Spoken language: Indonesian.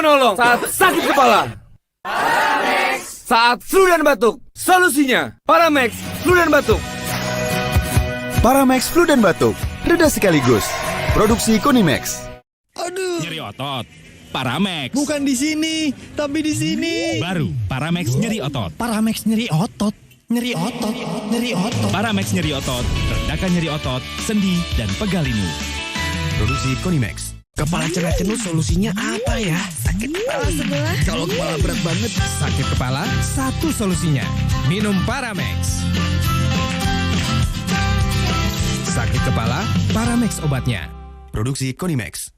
penolong saat sakit kepala. Saat flu dan batuk, solusinya Paramex flu dan batuk. Paramex flu dan batuk, reda sekaligus. Produksi Konimex. Aduh. Nyeri otot. Paramex. Bukan di sini, tapi di sini. Baru Paramex nyeri otot. Paramex nyeri otot. Nyeri otot. Nyeri otot. Paramex nyeri otot. Redakan nyeri otot, sendi, dan pegal linu. Produksi Konimex. Kepala cenut-cenut solusinya apa ya? Sakit kepala sebelah. Kalau kepala berat banget. Sakit kepala, satu solusinya. Minum Paramex. Sakit kepala, Paramex obatnya. Produksi Konimex.